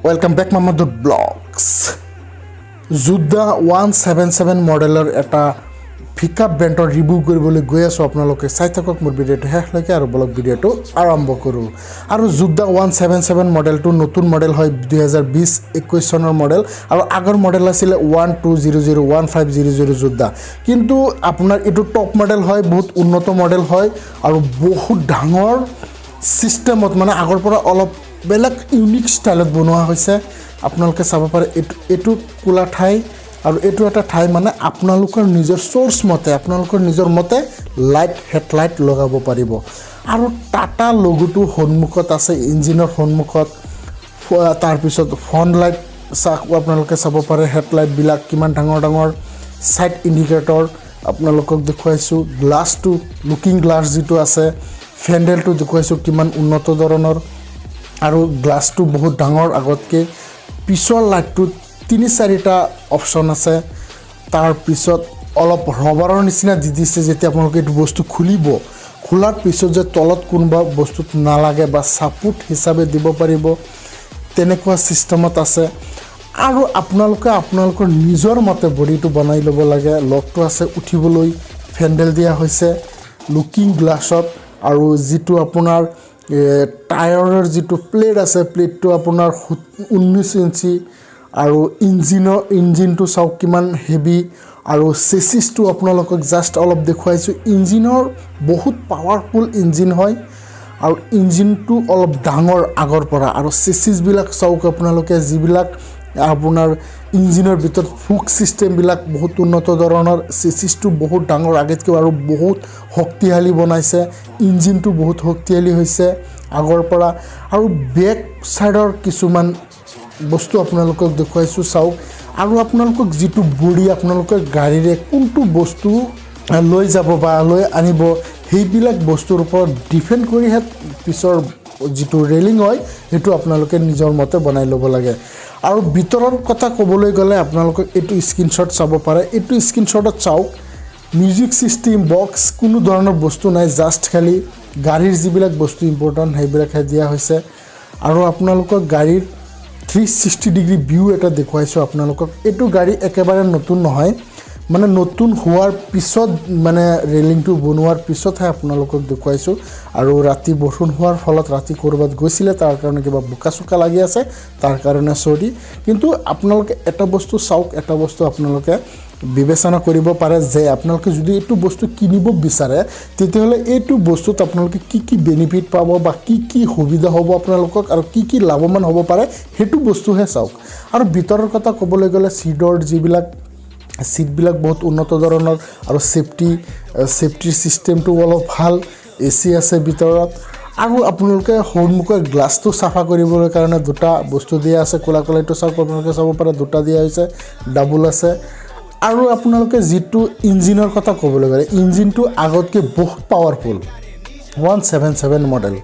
Welcome back Mahmadur Vlogs. Yodha 177 মডেলৰ এটা pickup ব্ৰেণ্ডৰ ৰিভিউ কৰিবলৈ গৈ আছো আপোনালোকে চাই থাকক মোৰ ভিডিঅটো শেষলৈকে আৰু ব্লগ ভিডিঅটো আৰম্ভ কৰো আৰু Yodha 177 মডেলটো নতুন মডেল হয় 2020-21 চনৰ মডেল আৰু আগৰ মডেল আছিল 12001500 Yodha কিন্তু আপোনাৰ এটো টপ মডেল হয় বহুত উন্নত মডেল হয় আৰু বহুত ডাঙৰ সিস্টেমত মানে আগৰ পৰা অলপ বেলেগ ইউনিক ষ্টাইলত বনোৱা হৈছে আপোনালোকে চাব পাৰে এটো কোলা ঠাই আৰু এটো এটা ঠাই মানে আপোনালোকৰ নিজৰ সোৰ্স মতে আপোনালোকৰ নিজৰ মতে লাইট হেডলাইট লগাব পাৰিব আৰু টাটা লোগোটো সন্মুখত আছে ইঞ্জিনৰ সন্মুখত তাৰ পিছত ফ্ৰন্ট লাইট আপোনালোকে চাব পাৰে হেডলাইট বিলাক কিমান ডাঙৰ ডাঙৰ সাইড ইন্ডিকেটৰ আপোনালোকক দেখুৱাইছো গ্লাছটো লুকিং গ্লাছ যেটো আছে ফেন্ডেলটো দেখুৱাইছো কিমান উন্নত ধৰণৰ আৰু গ্লাছটো বহুত ডাঙৰ আগতকে পিছৰ লাইটটো 3-4টা অপচন আছে তাৰ পিছত অলপ ৰবাৰৰ নিচিনা দি দিছে যেতিয়া আপোনালোকে এই বস্তু খুলিব খোলাৰ পিছত যে তলত কোনবা বস্তুত নালাগে বা সাপোৰ্ট হিচাপে দিব পাৰিব তেনেকুৱা সিস্টেমত আছে আৰু আপোনালোকৰ নিজৰ মতে বডিটো বনাই ল'ব লাগে লকটো আছে উঠিবলৈ ফেন্ডেল দিয়া হৈছে লুকিং গ্লাছত আৰু যেটো আপোনাৰ টায়াৰৰ যেটো প্লেট আছে প্লেটটো আপোনাৰ 19 ইঞ্চি আৰু ইঞ্জিনটো চাও কিমান হেভি আৰু চেসিসটো আপোনালোকক জাস্ট অলপ দেখুৱাইছো ইঞ্জিনৰ বহুত পাৱাৰফুল ইঞ্জিন হয় আৰু ইঞ্জিনটো অলপ ডাঙৰ আগৰ পৰা আৰু চেসিস বিলাক চাওক আপোনালোকে যিবিলাক আপোনাৰ ইঞ্জিনৰ ভিতৰত ফুক সিস্টেম বিলাক বহুত উন্নত ধৰণৰ চেসিসটো বহুত ডাঙৰ আগতকৈ আৰু বহুত শক্তিশালী বনাইছে ইঞ্জিনটো বহুত শক্তিশালী হৈছে আগৰ পৰা আৰু বেক সাইডৰ কিছুমান বস্তু আপোনালোকক দেখুৱাইছো চাওক আৰু আপোনালোকক যেটো বডি আপোনালোকৰ গাড়ীৰে কোনটো বস্তু লৈ যাব বা লৈ আনিব হেইবিলাক বস্তুৰ ওপৰত ডিপেন্ড কৰি পিছৰ যেটো ৰেলিং হয় হেতু আপোনালোকে নিজৰ মতে বনাই ল'ব লাগে আৰু ভিতৰৰ কথা ক'বলৈ গ'লে আপোনালোকক এটো স্ক্ৰিনশ্বট চাব পাৰে এটো স্ক্ৰিনশ্বটত চাওক মিউজিক সিস্টেম বক্স কোনো ধৰণৰ বস্তু নাই জাস্ট খালি গাড়ীৰ যিবিলাক বস্তু ইম্পৰ্টেন্ট হেইবিলাক দিয়া হৈছে আৰু আপোনালোকৰ গাড়ীৰ 360 ডিগ্ৰী ভিউ এটা দেখুৱাইছো আপোনালোকক এটো গাড়ী একেবাৰে নতুন নহয় মানে নতুন হোৱাৰ পিছত মানে ৰেলিংটো বনোৱাৰ পিছতহে আপোনালোকক দেখুৱাইছো আৰু ৰাতি বৰষুণ হোৱাৰ ফলত ৰাতি কৰবাত গৈছিলে তাৰ কাৰণে কিবা বুকাসুকা লাগি আছে তাৰ কাৰণে সৰি কিন্তু আপোনালোকে এটা বস্তু চাওক এটা বস্তু আপোনালোকে বিবেচনা কৰিব পাৰে যে আপোনালোকে যদি এটো বস্তু কিনিব বিচাৰে তেতিয়াহলে এটো বস্তুত আপোনালোকে কি বেনিফিট পাব বা কি সুবিধা হ'ব আপোনালোকক আৰু কি লাভৱান হ'ব পাৰে হেতু বস্তুহে চাওক আৰু ভিতৰৰ কথা ক'বলৈ গ'লে সিটৰ যিবিলাক সিটবিলাক বহুত উন্নত ধৰণৰ আৰু সেফটি সিস্টেমটো অলপ ভাল এসি আছে ভিতৰত আৰু আপোনালোকে সন্মুখৰ গ্লাছটো সাফা কৰিবলৈ কাৰণে দুটা বস্তু দিয়া আছে কোলা কোলাটো চাওক আপোনালোকে চাব পাৰে দুটা দিয়া হৈছে ডাবল আছে আৰু আপোনালোকে যেটো ইঞ্জিনৰ কথা ক'বলৈ গ'লে ইঞ্জিনটো আগতকে বহুত পাৱাৰফুল 177 মডেল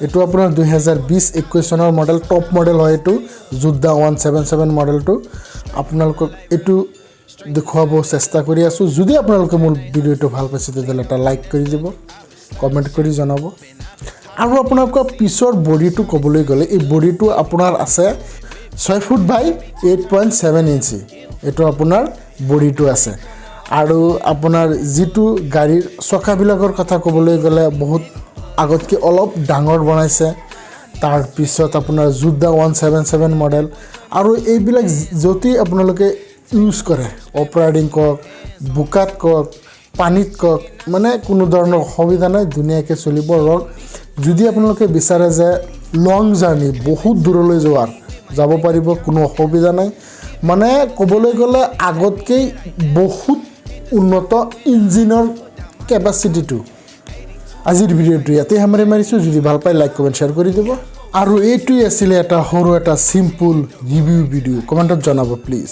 এটো আপোনাৰ 2020-21 চনৰ মডেল টপ মডেল হয় এটো Yodha 177 মডেলটো আপোনালোকক এটো দেখুৱাব চেষ্টা কৰি আছো যদি আপোনালোকে মোৰ ভিডিওটো ভাল পাইছে তেতিয়াহ'লে এটা লাইক কৰি দিব কমেন্ট কৰি জনাব আৰু আপোনালোকৰ পিছৰ বডিটো ক'বলৈ গ'লে এই বডিটো আপোনাৰ আছে 6 ফুট বাই 8.7 ইঞ্চি এটো আপোনাৰ বডিটো আছে আৰু আপোনাৰ যেটো গাড়ীৰ চকাবিলাকৰ কথা ক'বলৈ গ'লে বহুত আগতকে অলপ ডাঙৰ বনাইছে তাৰ পিছত আপোনাৰ Yodha 177 মডেল আৰু এইবিলাক যদি আপোনালোকে ইউজ কৰে অফ ৰাইডিং কক বুকাত কক পানীত কক মানে কোনো ধৰণৰ অসুবিধা নাই ধুনীয়াকৈ চলিব যদি আপোনালোকে বিচাৰে যে লং জাৰ্নি বহুত দূৰলৈ যাব পাৰিব কোনো অসুবিধা নাই মানে ক'বলৈ গ'লে আগতকে বহুত উন্নত ইঞ্জিনৰ কেপাসিটিটো আজিৰ ভিডিওটো ইয়াতে সামৰি মাৰিছো যদি ভাল পাই লাইক কমেন্ট শেয়াৰ কৰি দিব আৰু এইটোই আছিল এটা সৰু এটা সিম্পল ৰিভিউ ভিডিও কমেন্টত জনাব প্লিজ